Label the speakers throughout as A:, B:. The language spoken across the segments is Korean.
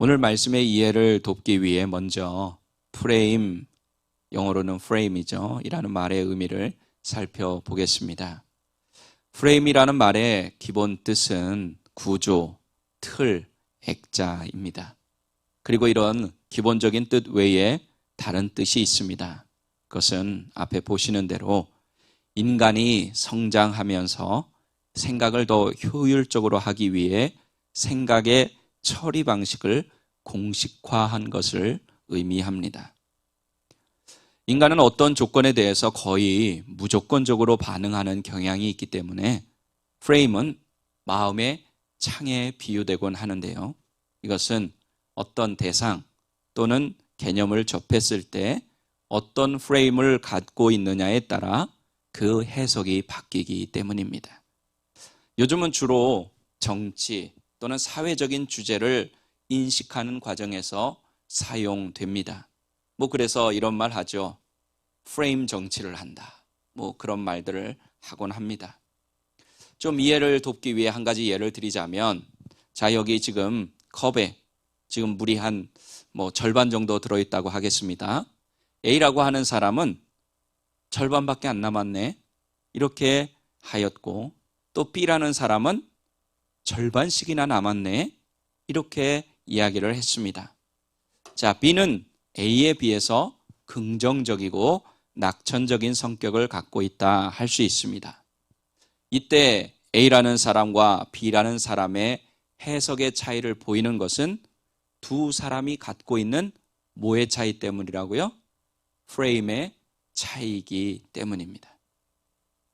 A: 오늘 말씀의 이해를 돕기 위해 먼저 프레임, 영어로는 프레임이죠. 이라는 말의 의미를 살펴보겠습니다. 프레임이라는 말의 기본 뜻은 구조, 틀, 액자입니다. 그리고 이런 기본적인 뜻 외에 다른 뜻이 있습니다. 그것은 앞에 보시는 대로 인간이 성장하면서 생각을 더 효율적으로 하기 위해 생각의 처리 방식을 공식화한 것을 의미합니다. 인간은 어떤 조건에 대해서 거의 무조건적으로 반응하는 경향이 있기 때문에 프레임은 마음의 창에 비유되곤 하는데요. 이것은 어떤 대상 또는 개념을 접했을 때 어떤 프레임을 갖고 있느냐에 따라 그 해석이 바뀌기 때문입니다. 요즘은 주로 정치 또는 사회적인 주제를 인식하는 과정에서 사용됩니다. 그래서 이런 말 하죠. 프레임 정치를 한다. 그런 말들을 하곤 합니다. 좀 이해를 돕기 위해 한 가지 예를 드리자면, 자, 여기 지금 컵에 지금 물이 한 절반 정도 들어있다고 하겠습니다. A라고 하는 사람은 절반밖에 안 남았네, 이렇게 하였고, 또 B라는 사람은 절반씩이나 남았네, 이렇게 이야기를 했습니다. 자, B는 A에 비해서 긍정적이고 낙천적인 성격을 갖고 있다 할 수 있습니다. 이때 A라는 사람과 B라는 사람의 해석의 차이를 보이는 것은 두 사람이 갖고 있는 뭐의 차이 때문이라고요? 프레임의 차이이기 때문입니다.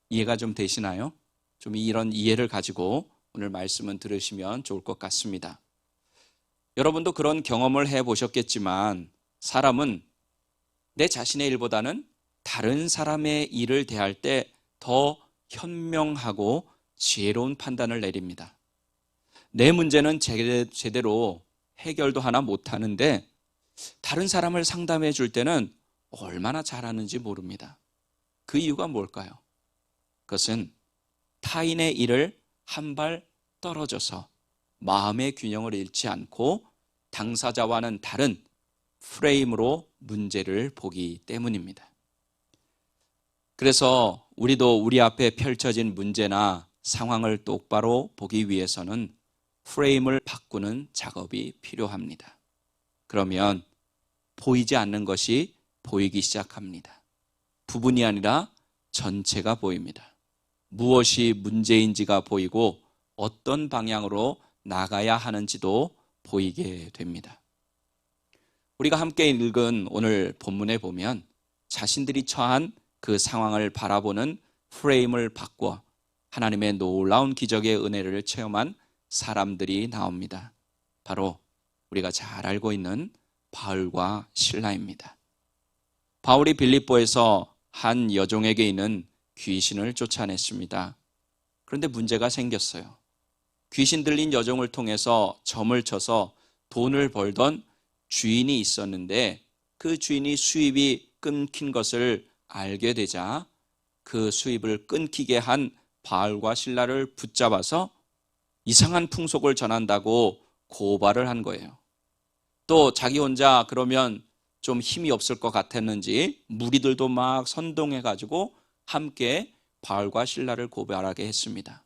A: 이해가 좀 되시나요? 좀 이런 이해를 가지고 오늘 말씀은 들으시면 좋을 것 같습니다. 여러분도 그런 경험을 해보셨겠지만, 사람은 내 자신의 일보다는 다른 사람의 일을 대할 때 더 현명하고 지혜로운 판단을 내립니다. 내 문제는 제대로 해결도 하나 못하는데 다른 사람을 상담해 줄 때는 얼마나 잘하는지 모릅니다. 그 이유가 뭘까요? 그것은 타인의 일을 한 발 떨어져서 마음의 균형을 잃지 않고 당사자와는 다른 프레임으로 문제를 보기 때문입니다. 그래서 우리도 우리 앞에 펼쳐진 문제나 상황을 똑바로 보기 위해서는 프레임을 바꾸는 작업이 필요합니다. 그러면 보이지 않는 것이 보이기 시작합니다. 부분이 아니라 전체가 보입니다. 무엇이 문제인지가 보이고 어떤 방향으로 나가야 하는지도 보이게 됩니다. 우리가 함께 읽은 오늘 본문에 보면 자신들이 처한 그 상황을 바라보는 프레임을 바꿔 하나님의 놀라운 기적의 은혜를 체험한 사람들이 나옵니다. 바로 우리가 잘 알고 있는 바울과 실라입니다. 바울이 빌립보에서 한 여종에게 있는 귀신을 쫓아냈습니다. 그런데 문제가 생겼어요. 귀신 들린 여종을 통해서 점을 쳐서 돈을 벌던 주인이 있었는데 그 주인이 수입이 끊긴 것을 알게 되자 그 수입을 끊기게 한 바울과 실라를 붙잡아서 이상한 풍속을 전한다고 고발을 한 거예요. 또 자기 혼자 그러면 좀 힘이 없을 것 같았는지 무리들도 막 선동해가지고 함께 바울과 실라를 고발하게 했습니다.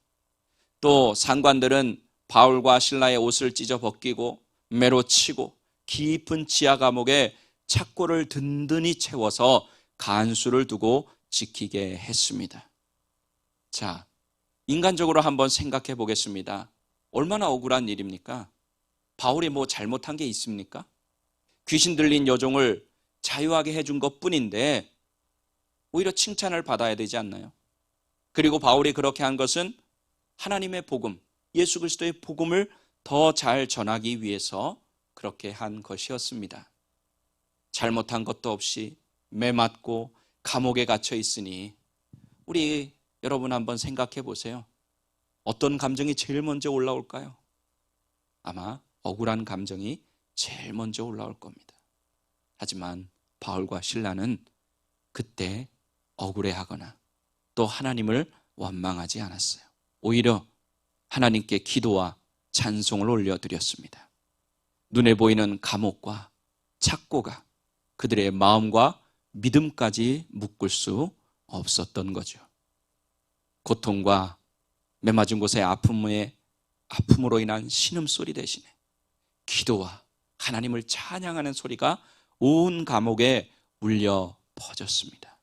A: 또 상관들은 바울과 실라의 옷을 찢어 벗기고 매로 치고 깊은 지하 감옥에 착고를 든든히 채워서 간수를 두고 지키게 했습니다. 자, 인간적으로 한번 생각해 보겠습니다. 얼마나 억울한 일입니까? 바울이 잘못한 게 있습니까? 귀신 들린 여종을 자유하게 해준 것뿐인데 오히려 칭찬을 받아야 되지 않나요? 그리고 바울이 그렇게 한 것은 하나님의 복음, 예수 그리스도의 복음을 더 잘 전하기 위해서 그렇게 한 것이었습니다. 잘못한 것도 없이 매맞고 감옥에 갇혀 있으니 우리 여러분 한번 생각해 보세요. 어떤 감정이 제일 먼저 올라올까요? 아마 억울한 감정이 제일 먼저 올라올 겁니다. 하지만 바울과 실라는 그때 억울해하거나 또 하나님을 원망하지 않았어요. 오히려 하나님께 기도와 찬송을 올려드렸습니다. 눈에 보이는 감옥과 착고가 그들의 마음과 믿음까지 묶을 수 없었던 거죠. 고통과 매맞은 곳의 아픔으로 인한 신음소리 대신에 기도와 하나님을 찬양하는 소리가 온 감옥에 울려 퍼졌습니다.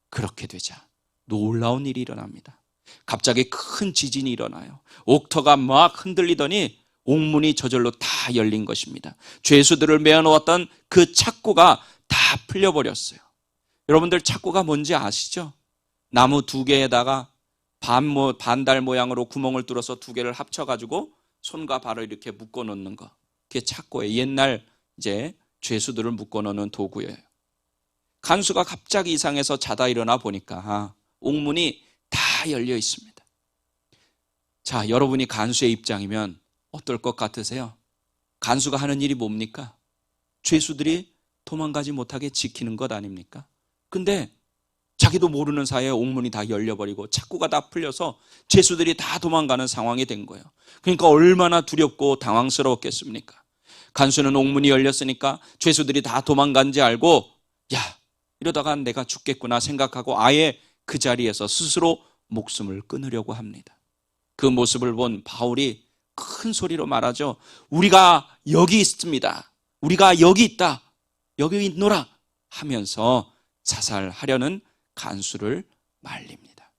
A: 그렇게 되자 놀라운 일이 일어납니다. 갑자기 큰 지진이 일어나요. 옥터가 막 흔들리더니 옥문이 저절로 다 열린 것입니다. 죄수들을 메어놓았던 그 착고가 다 풀려버렸어요. 여러분들 착고가 뭔지 아시죠? 나무 두 개에다가 반달 모양으로 구멍을 뚫어서 두 개를 합쳐가지고 손과 발을 이렇게 묶어놓는 거. 그게 착고예요. 옛날 이제 죄수들을 묶어놓는 도구예요. 간수가 갑자기 이상해서 자다 일어나 보니까 옥문이 다 열려 있습니다. 자, 여러분이 간수의 입장이면 어떨 것 같으세요? 간수가 하는 일이 뭡니까? 죄수들이 도망가지 못하게 지키는 것 아닙니까? 근데 자기도 모르는 사이에 옥문이 다 열려버리고 착고가 다 풀려서 죄수들이 다 도망가는 상황이 된 거예요. 그러니까 얼마나 두렵고 당황스러웠겠습니까? 간수는 옥문이 열렸으니까 죄수들이 다 도망간지 알고 야, 이러다가 내가 죽겠구나 생각하고 아예 그 자리에서 스스로 목숨을 끊으려고 합니다. 그 모습을 본 바울이 큰 소리로 말하죠. 우리가 여기 있습니다. 우리가 여기 있다. 여기 있노라 하면서 자살하려는 간수를 말립니다.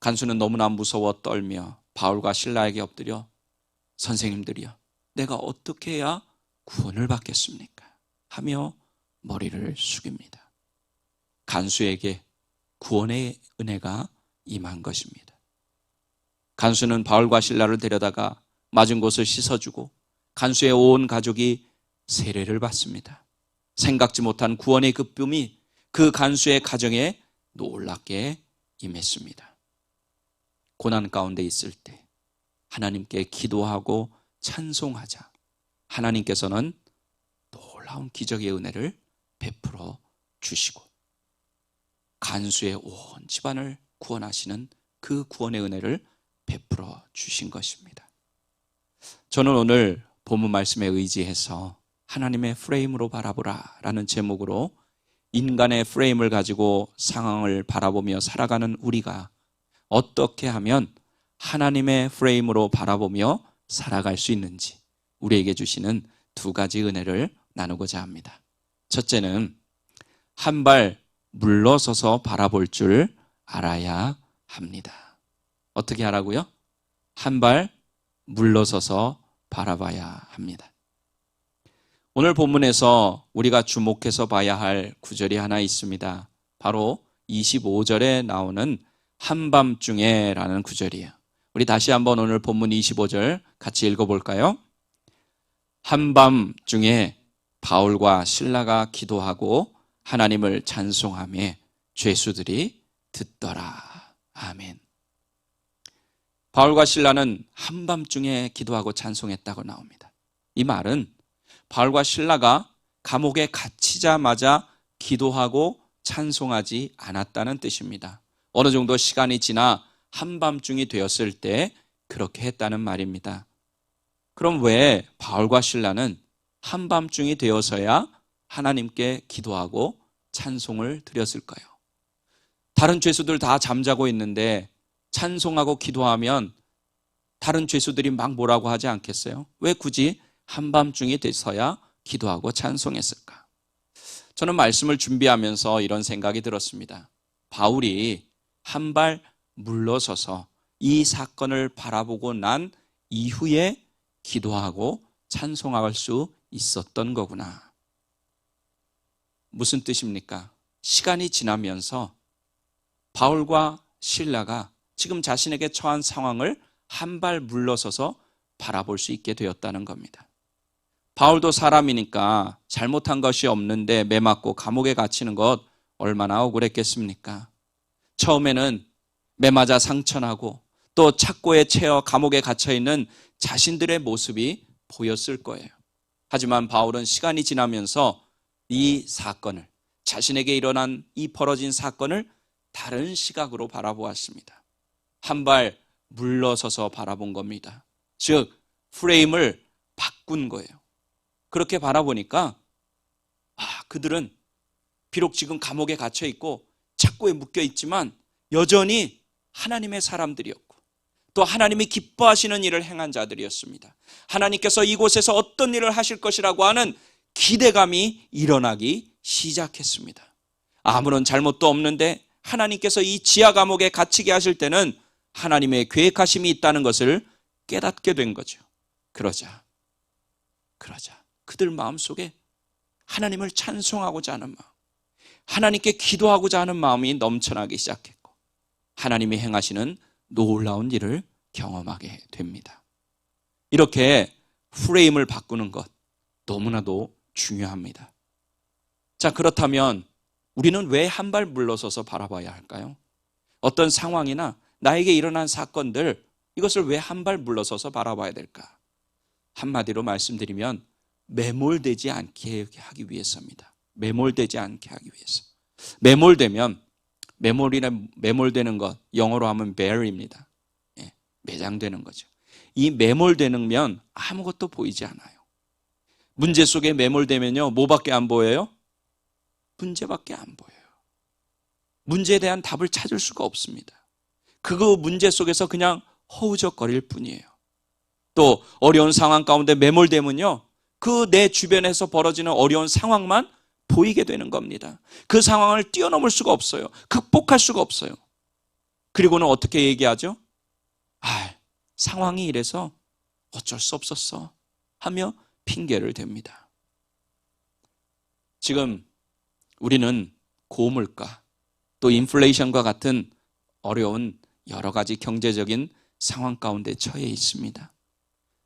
A: 간수는 너무나 무서워 떨며 바울과 실라에게 엎드려 선생님들이여, 내가 어떻게 해야 구원을 받겠습니까? 하며 머리를 숙입니다. 간수에게 구원의 은혜가 임한 것입니다. 간수는 바울과 실라를 데려다가 맞은 곳을 씻어주고 간수의 온 가족이 세례를 받습니다. 생각지 못한 구원의 기쁨이 그 간수의 가정에 놀랍게 임했습니다. 고난 가운데 있을 때 하나님께 기도하고 찬송하자 하나님께서는 놀라운 기적의 은혜를 베풀어 주시고 간수의 온 집안을 구원하시는 그 구원의 은혜를 베풀어 주신 것입니다. 저는 오늘 본문 말씀에 의지해서 하나님의 프레임으로 바라보라 라는 제목으로 인간의 프레임을 가지고 상황을 바라보며 살아가는 우리가 어떻게 하면 하나님의 프레임으로 바라보며 살아갈 수 있는지 우리에게 주시는 두 가지 은혜를 나누고자 합니다. 첫째는 한 발 물러서서 바라볼 줄 알아야 합니다. 어떻게 하라고요? 한 발 물러서서 바라봐야 합니다. 오늘 본문에서 우리가 주목해서 봐야 할 구절이 하나 있습니다. 바로 25절에 나오는 한밤중에 라는 구절이에요. 우리 다시 한번 오늘 본문 25절 같이 읽어볼까요? 한밤중에 바울과 실라가 기도하고 하나님을 찬송하며 죄수들이 듣더라. 아멘. 바울과 실라는 한밤중에 기도하고 찬송했다고 나옵니다. 이 말은 바울과 실라가 감옥에 갇히자마자 기도하고 찬송하지 않았다는 뜻입니다. 어느 정도 시간이 지나 한밤중이 되었을 때 그렇게 했다는 말입니다. 그럼 왜 바울과 실라는 한밤중이 되어서야 하나님께 기도하고 찬송을 드렸을까요? 다른 죄수들 다 잠자고 있는데 찬송하고 기도하면 다른 죄수들이 막 뭐라고 하지 않겠어요? 왜 굳이 한밤중이 돼서야 기도하고 찬송했을까? 저는 말씀을 준비하면서 이런 생각이 들었습니다. 바울이 한 발 물러서서 이 사건을 바라보고 난 이후에 기도하고 찬송할 수 있었던 거구나. 무슨 뜻입니까? 시간이 지나면서 바울과 실라가 지금 자신에게 처한 상황을 한 발 물러서서 바라볼 수 있게 되었다는 겁니다. 바울도 사람이니까 잘못한 것이 없는데 매맞고 감옥에 갇히는 것 얼마나 억울했겠습니까? 처음에는 매맞아 상처나고 또 착고에 채여 감옥에 갇혀있는 자신들의 모습이 보였을 거예요. 하지만 바울은 시간이 지나면서 이 사건을, 자신에게 일어난 이 벌어진 사건을 다른 시각으로 바라보았습니다. 한 발 물러서서 바라본 겁니다. 즉 프레임을 바꾼 거예요. 그렇게 바라보니까 그들은 비록 지금 감옥에 갇혀 있고 착고에 묶여 있지만 여전히 하나님의 사람들이었고 또 하나님이 기뻐하시는 일을 행한 자들이었습니다. 하나님께서 이곳에서 어떤 일을 하실 것이라고 하는 기대감이 일어나기 시작했습니다. 아무런 잘못도 없는데 하나님께서 이 지하 감옥에 갇히게 하실 때는 하나님의 계획하심이 있다는 것을 깨닫게 된 거죠. 그러자 그들 마음속에 하나님을 찬송하고자 하는 마음, 하나님께 기도하고자 하는 마음이 넘쳐나기 시작했고 하나님이 행하시는 놀라운 일을 경험하게 됩니다. 이렇게 프레임을 바꾸는 것 너무나도 중요합니다. 자, 그렇다면 우리는 왜 한 발 물러서서 바라봐야 할까요? 어떤 상황이나 나에게 일어난 사건들, 이것을 왜 한 발 물러서서 바라봐야 될까? 한마디로 말씀드리면 매몰되지 않게 하기 위해서입니다. 매몰되지 않게 하기 위해서. 매몰되는 것, 영어로 하면 bear입니다. 매장되는 거죠. 이 매몰되면 아무것도 보이지 않아요. 문제 속에 매몰되면요, 뭐밖에 안 보여요? 문제밖에 안 보여요. 문제에 대한 답을 찾을 수가 없습니다. 그 문제 속에서 그냥 허우적거릴 뿐이에요. 또 어려운 상황 가운데 매몰되면요, 그 내 주변에서 벌어지는 어려운 상황만 보이게 되는 겁니다. 그 상황을 뛰어넘을 수가 없어요. 극복할 수가 없어요. 그리고는 어떻게 얘기하죠? 상황이 이래서 어쩔 수 없었어 하며 핑계를 댑니다. 지금 우리는 고물가, 또 인플레이션과 같은 어려운 여러 가지 경제적인 상황 가운데 처해 있습니다.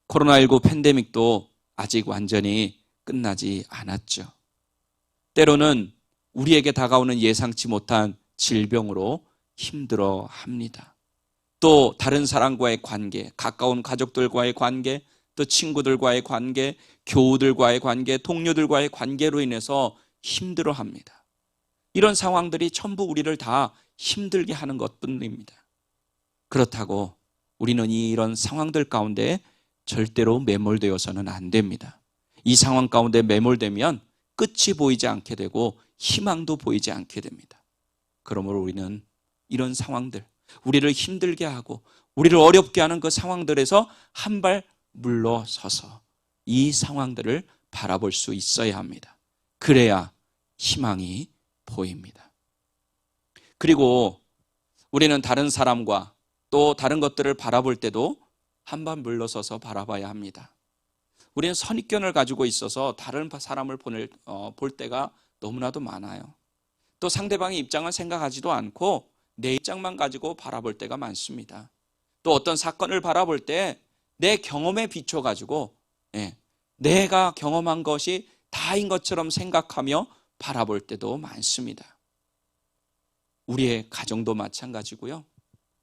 A: 코로나19 팬데믹도 아직 완전히 끝나지 않았죠. 때로는 우리에게 다가오는 예상치 못한 질병으로 힘들어합니다. 또 다른 사람과의 관계, 가까운 가족들과의 관계, 또 친구들과의 관계, 교우들과의 관계, 동료들과의 관계로 인해서 힘들어합니다. 이런 상황들이 전부 우리를 다 힘들게 하는 것뿐입니다. 그렇다고 우리는 이런 상황들 가운데 절대로 매몰되어서는 안 됩니다. 이 상황 가운데 매몰되면 끝이 보이지 않게 되고 희망도 보이지 않게 됩니다. 그러므로 우리는 이런 상황들, 우리를 힘들게 하고 우리를 어렵게 하는 그 상황들에서 한 발 물러서서 이 상황들을 바라볼 수 있어야 합니다. 그래야 희망이 보입니다. 그리고 우리는 다른 사람과 또 다른 것들을 바라볼 때도 한 발 물러서서 바라봐야 합니다. 우리는 선입견을 가지고 있어서 다른 사람을 볼 때가 너무나도 많아요. 또 상대방의 입장을 생각하지도 않고 내 입장만 가지고 바라볼 때가 많습니다. 또 어떤 사건을 바라볼 때 내 경험에 비춰가지고 내가 경험한 것이 다인 것처럼 생각하며 바라볼 때도 많습니다. 우리의 가정도 마찬가지고요.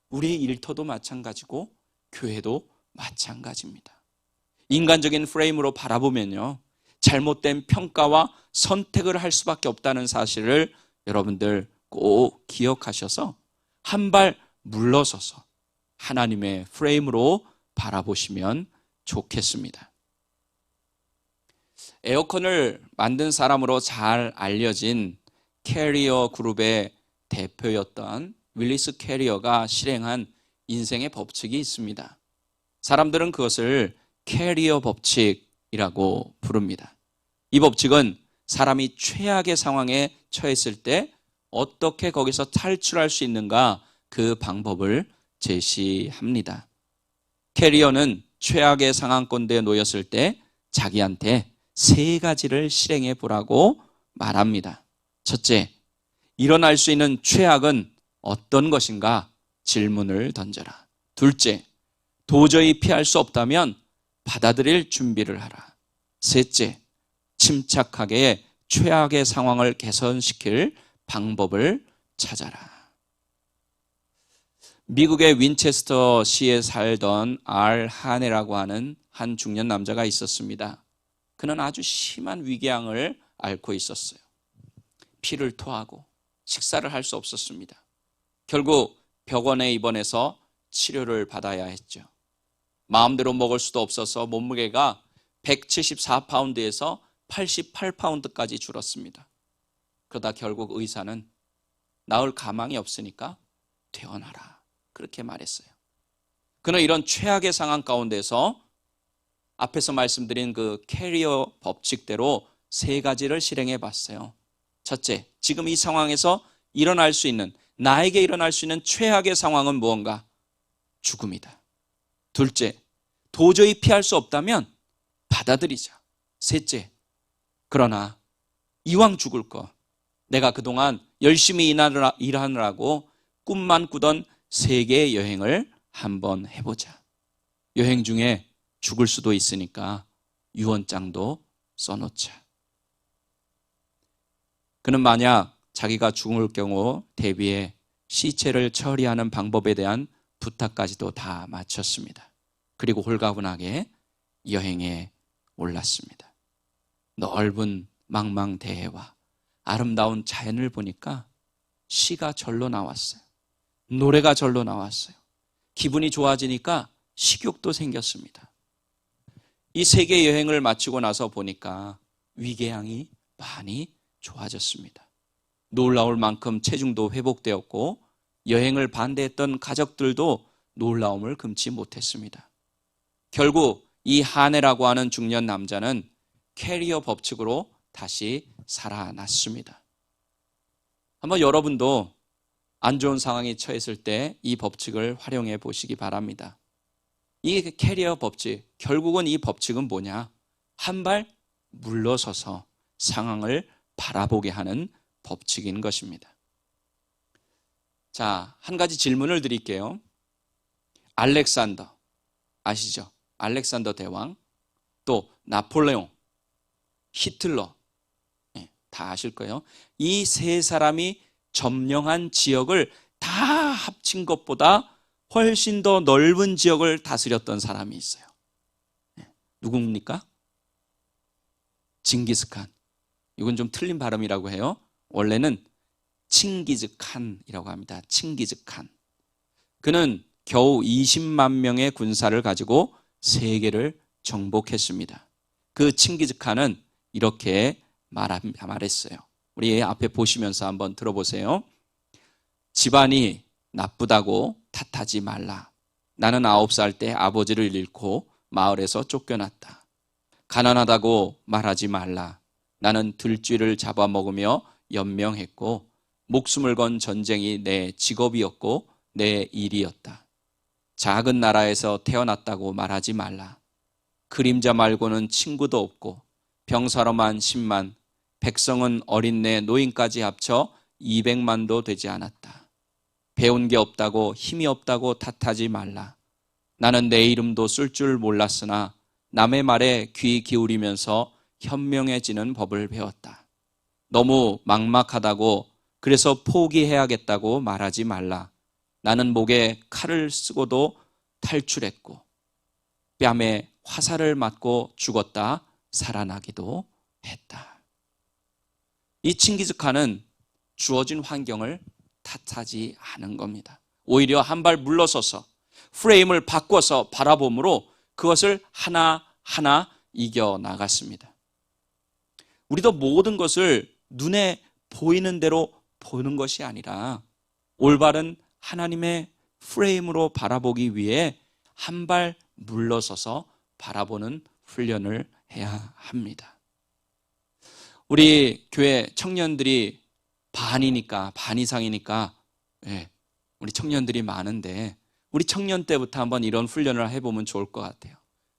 A: 우리의 일터도 마찬가지고 교회도 마찬가지입니다. 인간적인 프레임으로 바라보면요, 잘못된 평가와 선택을 할 수밖에 없다는 사실을 여러분들 꼭 기억하셔서 한 발 물러서서 하나님의 프레임으로 바라보시면 좋겠습니다. 에어컨을 만든 사람으로 잘 알려진 캐리어 그룹의 대표였던 윌리스 캐리어가 실행한 인생의 법칙이 있습니다. 사람들은 그것을 캐리어 법칙이라고 부릅니다. 이 법칙은 사람이 최악의 상황에 처했을 때 어떻게 거기서 탈출할 수 있는가, 그 방법을 제시합니다. 캐리어는 최악의 상황권대에 놓였을 때 자기한테 3가지를 실행해 보라고 말합니다. 첫째, 일어날 수 있는 최악은 어떤 것인가 질문을 던져라. 둘째, 도저히 피할 수 없다면 받아들일 준비를 하라. 셋째, 침착하게 최악의 상황을 개선시킬 방법을 찾아라. 미국의 윈체스터 시에 살던 알 하네라고 하는 한 중년 남자가 있었습니다. 그는 아주 심한 위궤양을 앓고 있었어요. 피를 토하고 식사를 할 수 없었습니다. 결국 병원에 입원해서 치료를 받아야 했죠. 마음대로 먹을 수도 없어서 몸무게가 174파운드에서 88파운드까지 줄었습니다. 그러다 결국 의사는 나을 가망이 없으니까 퇴원하라, 그렇게 말했어요. 그는 이런 최악의 상황 가운데서 앞에서 말씀드린 그 캐리어 법칙대로 3가지를 실행해 봤어요. 첫째, 지금 이 상황에서 나에게 일어날 수 있는 최악의 상황은 무언가? 죽음이다. 둘째, 도저히 피할 수 없다면 받아들이자. 셋째, 그러나 이왕 죽을 거 내가 그동안 열심히 일하느라고 꿈만 꾸던 세계 여행을 한번 해보자. 여행 중에 죽을 수도 있으니까 유언장도 써놓자. 그는 만약 자기가 죽을 경우 대비해 시체를 처리하는 방법에 대한 부탁까지도 다 마쳤습니다. 그리고 홀가분하게 여행에 올랐습니다. 넓은 망망대해와 아름다운 자연을 보니까 시가 절로 나왔어요. 노래가 절로 나왔어요. 기분이 좋아지니까 식욕도 생겼습니다. 이 세계 여행을 마치고 나서 보니까 위궤양이 많이 좋아졌습니다. 놀라울 만큼 체중도 회복되었고 여행을 반대했던 가족들도 놀라움을 금치 못했습니다. 결국 이 하네라고 하는 중년 남자는 캐리어 법칙으로 다시 살아났습니다. 한번 여러분도 안 좋은 상황에 처했을 때 이 법칙을 활용해 보시기 바랍니다. 이 캐리어 법칙, 결국은 이 법칙은 뭐냐? 한 발 물러서서 상황을 바라보게 하는 법칙인 것입니다. 자, 한 가지 질문을 드릴게요. 알렉산더, 아시죠? 알렉산더 대왕, 또 나폴레옹, 히틀러, 다 아실 거예요. 이 3사람이 점령한 지역을 다 합친 것보다 훨씬 더 넓은 지역을 다스렸던 사람이 있어요. 누굽니까? 징기스칸. 이건 좀 틀린 발음이라고 해요. 원래는 칭기즈칸이라고 합니다. 칭기즈칸. 그는 겨우 20만 명의 군사를 가지고 세계를 정복했습니다. 그 칭기즈칸은 이렇게 말했어요. 우리 앞에 보시면서 한번 들어보세요. 집안이 나쁘다고 탓하지 말라. 나는 9살 때 아버지를 잃고 마을에서 쫓겨났다. 가난하다고 말하지 말라. 나는 들쥐를 잡아먹으며 연명했고 목숨을 건 전쟁이 내 직업이었고 내 일이었다. 작은 나라에서 태어났다고 말하지 말라. 그림자 말고는 친구도 없고 병사로만 10만, 백성은 어린내 노인까지 합쳐 200만도 되지 않았다. 배운 게 없다고 힘이 없다고 탓하지 말라. 나는 내 이름도 쓸 줄 몰랐으나 남의 말에 귀 기울이면서 현명해지는 법을 배웠다. 너무 막막하다고 그래서 포기해야겠다고 말하지 말라. 나는 목에 칼을 쓰고도 탈출했고 뺨에 화살을 맞고 죽었다 살아나기도 했다. 이 칭기즈칸은 주어진 환경을 탓하지 않은 겁니다. 오히려 한 발 물러서서 프레임을 바꿔서 바라봄으로 그것을 하나하나 이겨나갔습니다. 우리도 모든 것을 눈에 보이는 대로 보는 것이 아니라 올바른 하나님의 프레임으로 바라보기 위해 한 발 물러서서 바라보는 훈련을 해야 합니다. 우리 교회 청년들이 반 이상이니까 우리 청년들이 많은데 우리 청년 때부터 한번 이런 훈련을 해보면 좋을 것 같아요.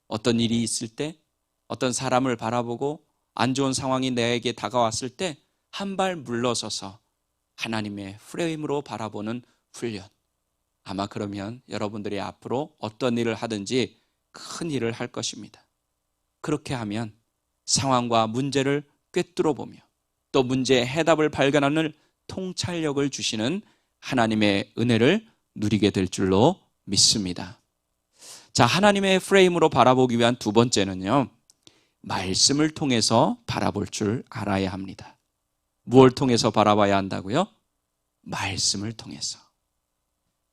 A: 어떤 일이 있을 때 어떤 사람을 바라보고 안 좋은 상황이 내게 다가왔을 때 한 발 물러서서 하나님의 프레임으로 바라보는 훈련. 아마 그러면 여러분들이 앞으로 어떤 일을 하든지 큰 일을 할 것입니다. 그렇게 하면 상황과 문제를 꿰뚫어 보며 또 문제의 해답을 발견하는 통찰력을 주시는 하나님의 은혜를 누리게 될 줄로 믿습니다. 자, 하나님의 프레임으로 바라보기 위한 두 번째는요, 말씀을 통해서 바라볼 줄 알아야 합니다. 무엇을 통해서 바라봐야 한다고요? 말씀을 통해서.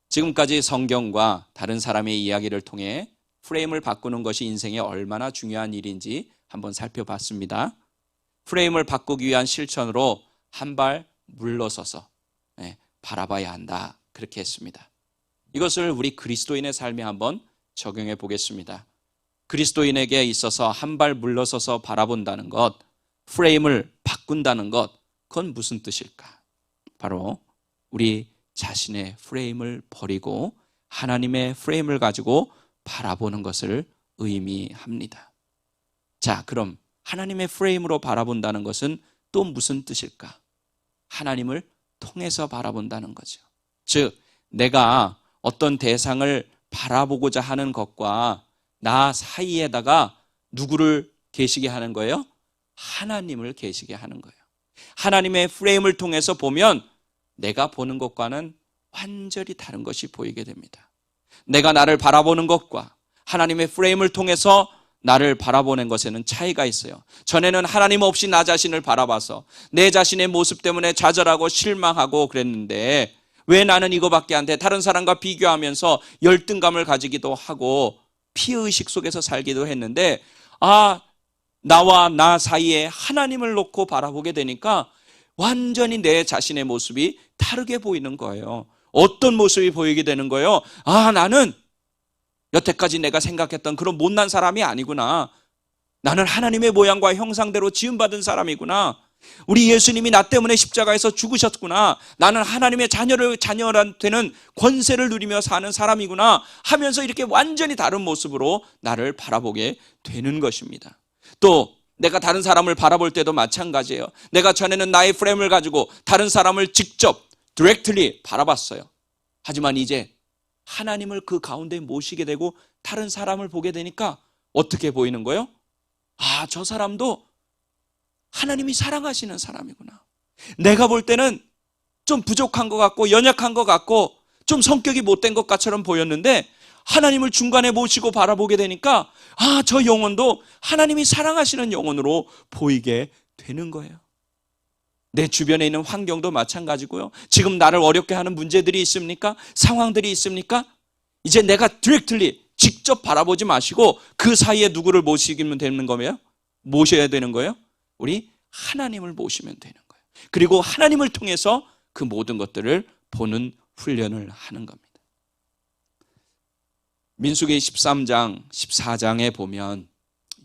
A: 지금까지 성경과 다른 사람의 이야기를 통해 프레임을 바꾸는 것이 인생에 얼마나 중요한 일인지 한번 살펴봤습니다. 프레임을 바꾸기 위한 실천으로 한 발 물러서서 바라봐야 한다. 그렇게 했습니다. 이것을 우리 그리스도인의 삶에 한번 적용해 보겠습니다. 그리스도인에게 있어서 한 발 물러서서 바라본다는 것, 프레임을 바꾼다는 것, 그건 무슨 뜻일까? 바로 우리 자신의 프레임을 버리고 하나님의 프레임을 가지고 바라보는 것을 의미합니다. 자, 그럼 하나님의 프레임으로 바라본다는 것은 또 무슨 뜻일까? 하나님을 통해서 바라본다는 거죠. 즉, 내가 어떤 대상을 바라보고자 하는 것과 나 사이에다가 누구를 계시게 하는 거예요? 하나님을 계시게 하는 거예요. 하나님의 프레임을 통해서 보면 내가 보는 것과는 완전히 다른 것이 보이게 됩니다. 내가 나를 바라보는 것과 하나님의 프레임을 통해서 나를 바라보는 것에는 차이가 있어요. 전에는 하나님 없이 나 자신을 바라봐서 내 자신의 모습 때문에 좌절하고 실망하고 그랬는데 왜 나는 이거밖에 안 돼? 다른 사람과 비교하면서 열등감을 가지기도 하고 피의식 속에서 살기도 했는데 나와 나 사이에 하나님을 놓고 바라보게 되니까 완전히 내 자신의 모습이 다르게 보이는 거예요. 어떤 모습이 보이게 되는 거예요? 나는 여태까지 내가 생각했던 그런 못난 사람이 아니구나. 나는 하나님의 모양과 형상대로 지음받은 사람이구나. 우리 예수님이 나 때문에 십자가에서 죽으셨구나. 나는 하나님의 자녀란 되는 권세를 누리며 사는 사람이구나 하면서 이렇게 완전히 다른 모습으로 나를 바라보게 되는 것입니다. 또 내가 다른 사람을 바라볼 때도 마찬가지예요. 내가 전에는 나의 프레임을 가지고 다른 사람을 직접 directly 바라봤어요. 하지만 이제 하나님을 그 가운데 모시게 되고 다른 사람을 보게 되니까 어떻게 보이는 거예요? 저 사람도 하나님이 사랑하시는 사람이구나. 내가 볼 때는 좀 부족한 것 같고 연약한 것 같고 좀 성격이 못된 것처럼 보였는데 하나님을 중간에 모시고 바라보게 되니까 저 영혼도 하나님이 사랑하시는 영혼으로 보이게 되는 거예요. 내 주변에 있는 환경도 마찬가지고요. 지금 나를 어렵게 하는 문제들이 있습니까? 상황들이 있습니까? 이제 내가 디렉틀리 직접 바라보지 마시고 그 사이에 누구를 모시면 되는 거예요? 모셔야 되는 거예요? 우리 하나님을 모시면 되는 거예요. 그리고 하나님을 통해서 그 모든 것들을 보는 훈련을 하는 겁니다. 민수기 13장, 14장에 보면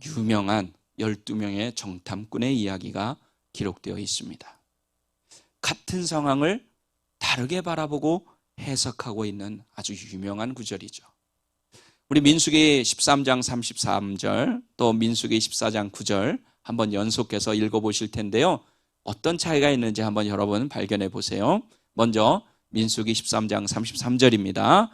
A: 유명한 12명의 정탐꾼의 이야기가 기록되어 있습니다. 같은 상황을 다르게 바라보고 해석하고 있는 아주 유명한 구절이죠. 우리 민수기 13장 33절 또 민수기 14장 9절 한번 연속해서 읽어보실 텐데요. 어떤 차이가 있는지 한번 여러분 발견해 보세요. 먼저 민수기 13장 33절입니다.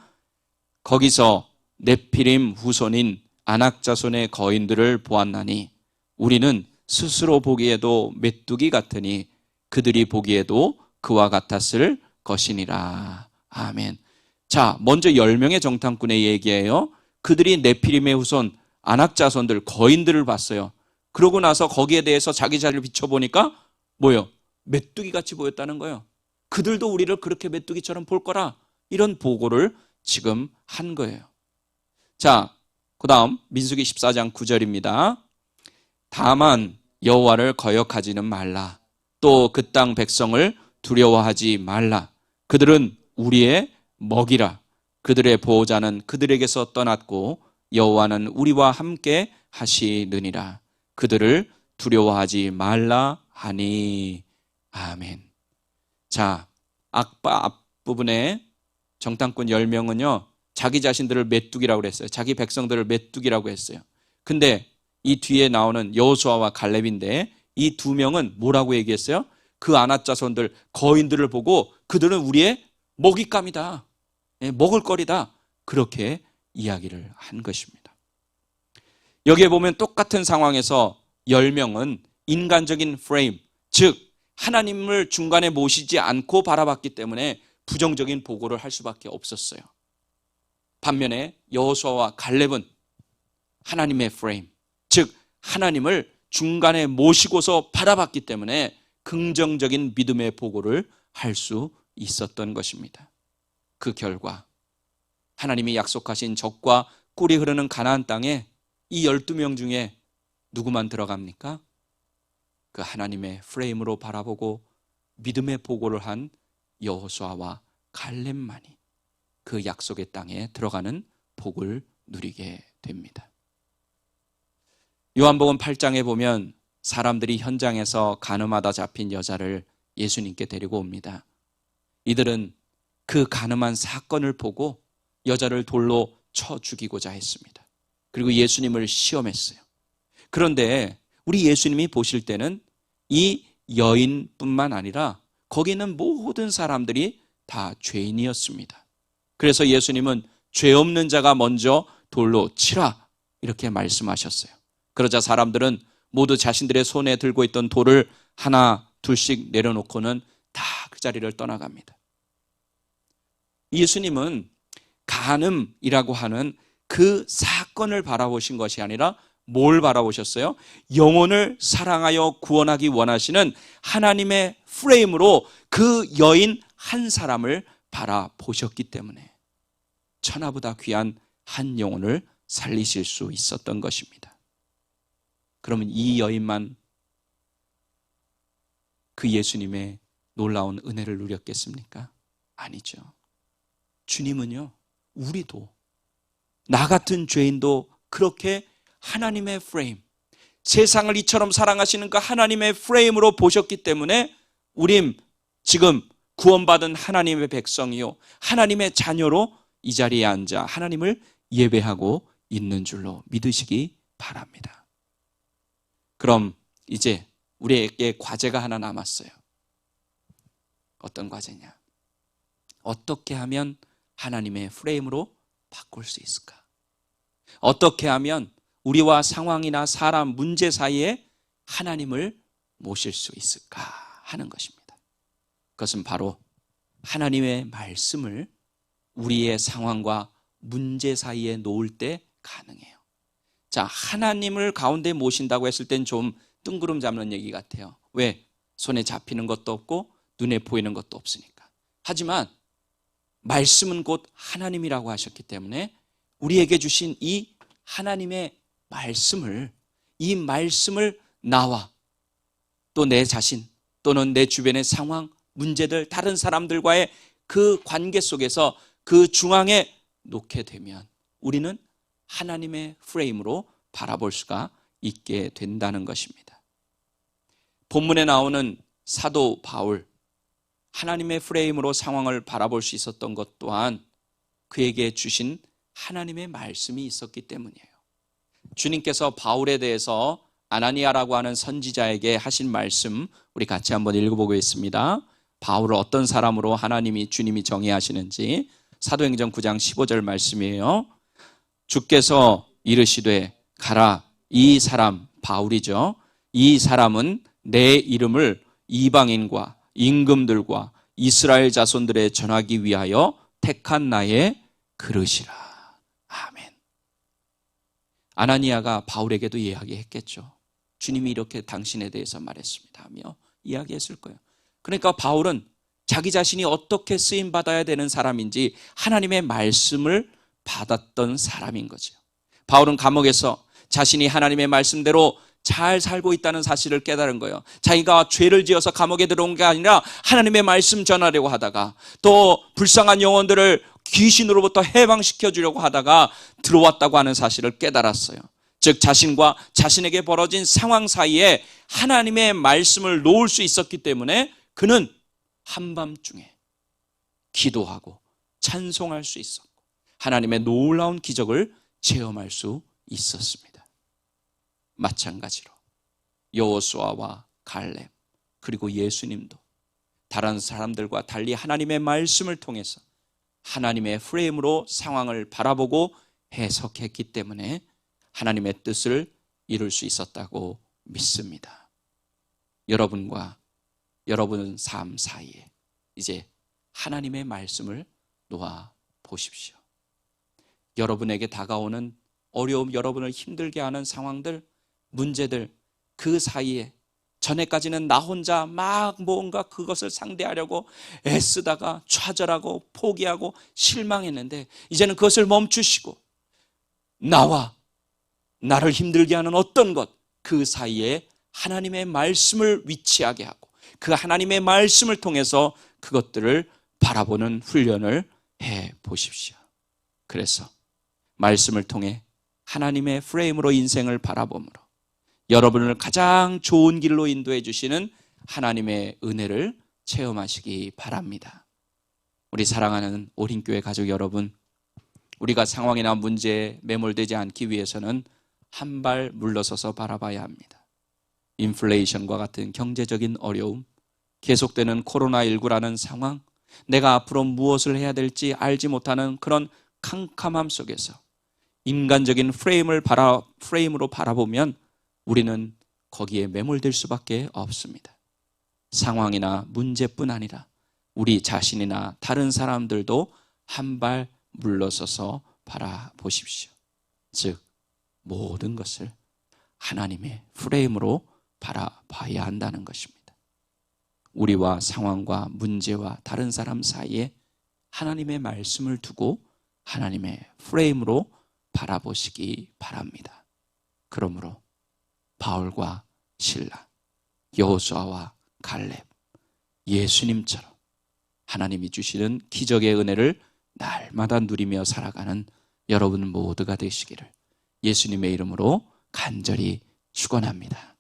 A: 거기서 네피림 후손인 아낙 자손의 거인들을 보았나니 우리는 스스로 보기에도 메뚜기 같으니 그들이 보기에도 그와 같았을 것이니라. 아멘. 자, 먼저 10명의 정탐꾼의 얘기예요. 그들이 네피림의 후손 아낙 자손들 거인들을 봤어요. 그러고 나서 거기에 대해서 자기 자리를 비춰보니까 뭐예요? 메뚜기같이 보였다는 거예요. 그들도 우리를 그렇게 메뚜기처럼 볼 거라 이런 보고를 지금 한 거예요. 자, 그 다음 민수기 14장 9절입니다. 다만 여호와를 거역하지는 말라. 또 그 땅 백성을 두려워하지 말라. 그들은 우리의 먹이라. 그들의 보호자는 그들에게서 떠났고 여호와는 우리와 함께 하시느니라. 그들을 두려워하지 말라 하니. 아멘. 자, 앞부분에 정탐꾼 10명은요 자기 자신들을 메뚜기라고 그랬어요. 자기 백성들을 메뚜기라고 했어요. 근데 이 뒤에 나오는 여호수아와 갈렙인데 이 두 명은 뭐라고 얘기했어요? 그 아낙 자손들 거인들을 보고 그들은 우리의 먹잇감이다. 먹을거리다. 그렇게 이야기를 한 것입니다. 여기에 보면 똑같은 상황에서 10명은 인간적인 프레임, 즉 하나님을 중간에 모시지 않고 바라봤기 때문에 부정적인 보고를 할 수밖에 없었어요. 반면에 여호수아와 갈렙은 하나님의 프레임, 즉 하나님을 중간에 모시고서 바라봤기 때문에 긍정적인 믿음의 보고를 할 수 있었던 것입니다. 그 결과 하나님이 약속하신 적과 꿀이 흐르는 가나안 땅에 이 12명 중에 누구만 들어갑니까? 그 하나님의 프레임으로 바라보고 믿음의 보고를 한 여호수아와 갈렙만이 그 약속의 땅에 들어가는 복을 누리게 됩니다. 요한복음 8장에 보면 사람들이 현장에서 간음하다 잡힌 여자를 예수님께 데리고 옵니다. 이들은 그 간음한 사건을 보고 여자를 돌로 쳐 죽이고자 했습니다. 그리고 예수님을 시험했어요. 그런데 우리 예수님이 보실 때는 이 여인뿐만 아니라 거기 있는 모든 사람들이 다 죄인이었습니다. 그래서 예수님은 죄 없는 자가 먼저 돌로 치라 이렇게 말씀하셨어요. 그러자 사람들은 모두 자신들의 손에 들고 있던 돌을 하나 둘씩 내려놓고는 다 그 자리를 떠나갑니다. 예수님은 간음이라고 하는 그 사건을 바라보신 것이 아니라 뭘 바라보셨어요? 영혼을 사랑하여 구원하기 원하시는 하나님의 프레임으로 그 여인 한 사람을 바라보셨기 때문에 천하보다 귀한 한 영혼을 살리실 수 있었던 것입니다. 그러면 이 여인만 그 예수님의 놀라운 은혜를 누렸겠습니까? 아니죠. 주님은요, 우리도, 나 같은 죄인도 그렇게 하나님의 프레임, 세상을 이처럼 사랑하시는 그 하나님의 프레임으로 보셨기 때문에 우린 지금 구원받은 하나님의 백성이요, 하나님의 자녀로 이 자리에 앉아 하나님을 예배하고 있는 줄로 믿으시기 바랍니다. 그럼 이제 우리에게 과제가 하나 남았어요. 어떤 과제냐? 어떻게 하면 하나님의 프레임으로 바꿀 수 있을까? 어떻게 하면 우리와 상황이나 사람, 문제 사이에 하나님을 모실 수 있을까 하는 것입니다. 그것은 바로 하나님의 말씀을 우리의 상황과 문제 사이에 놓을 때 가능해요. 자, 하나님을 가운데 모신다고 했을 땐 좀 뜬구름 잡는 얘기 같아요. 왜? 손에 잡히는 것도 없고 눈에 보이는 것도 없으니까. 하지만 말씀은 곧 하나님이라고 하셨기 때문에 우리에게 주신 이 하나님의 말씀을, 이 말씀을 나와 또 내 자신 또는 내 주변의 상황, 문제들, 다른 사람들과의 그 관계 속에서 그 중앙에 놓게 되면 우리는 하나님의 프레임으로 바라볼 수가 있게 된다는 것입니다. 본문에 나오는 사도 바울, 하나님의 프레임으로 상황을 바라볼 수 있었던 것 또한 그에게 주신 하나님의 말씀이 있었기 때문이에요. 주님께서 바울에 대해서 아나니아라고 하는 선지자에게 하신 말씀 우리 같이 한번 읽어보겠습니다. 바울을 어떤 사람으로 주님이 정의하시는지 사도행전 9장 15절 말씀이에요. 주께서 이르시되 가라, 이 사람, 바울이죠. 이 사람은 내 이름을 이방인과 임금들과 이스라엘 자손들에 전하기 위하여 택한 나의 그릇이라. 아멘. 아나니아가 바울에게도 이야기했겠죠. 주님이 이렇게 당신에 대해서 말했습니다 하며 이야기했을 거예요. 그러니까 바울은 자기 자신이 어떻게 쓰임받아야 되는 사람인지 하나님의 말씀을 받았던 사람인 거죠. 바울은 감옥에서 자신이 하나님의 말씀대로 잘 살고 있다는 사실을 깨달은 거예요. 자기가 죄를 지어서 감옥에 들어온 게 아니라 하나님의 말씀 전하려고 하다가 또 불쌍한 영혼들을 귀신으로부터 해방시켜 주려고 하다가 들어왔다고 하는 사실을 깨달았어요. 즉 자신과 자신에게 벌어진 상황 사이에 하나님의 말씀을 놓을 수 있었기 때문에 그는 한밤중에 기도하고 찬송할 수 있었고 하나님의 놀라운 기적을 체험할 수 있었습니다. 마찬가지로 여호수아와 갈렙 그리고 예수님도 다른 사람들과 달리 하나님의 말씀을 통해서 하나님의 프레임으로 상황을 바라보고 해석했기 때문에 하나님의 뜻을 이룰 수 있었다고 믿습니다. 여러분과 여러분 삶 사이에 이제 하나님의 말씀을 놓아 보십시오. 여러분에게 다가오는 어려움, 여러분을 힘들게 하는 상황들, 문제들, 그 사이에 전에까지는 나 혼자 막 뭔가 그것을 상대하려고 애쓰다가 좌절하고 포기하고 실망했는데 이제는 그것을 멈추시고 나와 나를 힘들게 하는 어떤 것, 그 사이에 하나님의 말씀을 위치하게 하고 그 하나님의 말씀을 통해서 그것들을 바라보는 훈련을 해 보십시오. 그래서 말씀을 통해 하나님의 프레임으로 인생을 바라봄으로 여러분을 가장 좋은 길로 인도해 주시는 하나님의 은혜를 체험하시기 바랍니다. 우리 사랑하는 오린교회 가족 여러분, 우리가 상황이나 문제에 매몰되지 않기 위해서는 한 발 물러서서 바라봐야 합니다. 인플레이션과 같은 경제적인 어려움, 계속되는 코로나19라는 상황, 내가 앞으로 무엇을 해야 될지 알지 못하는 그런 캄캄함 속에서 인간적인 프레임으로 바라보면 우리는 거기에 매몰될 수밖에 없습니다. 상황이나 문제뿐 아니라 우리 자신이나 다른 사람들도 한 발 물러서서 바라보십시오. 즉 모든 것을 하나님의 프레임으로 바라봐야 한다는 것입니다. 우리와 상황과 문제와 다른 사람 사이에 하나님의 말씀을 두고 하나님의 프레임으로 바라보시기 바랍니다. 그러므로 바울과 실라, 여호수아와 갈렙, 예수님처럼 하나님이 주시는 기적의 은혜를 날마다 누리며 살아가는 여러분 모두가 되시기를 예수님의 이름으로 간절히 축원합니다.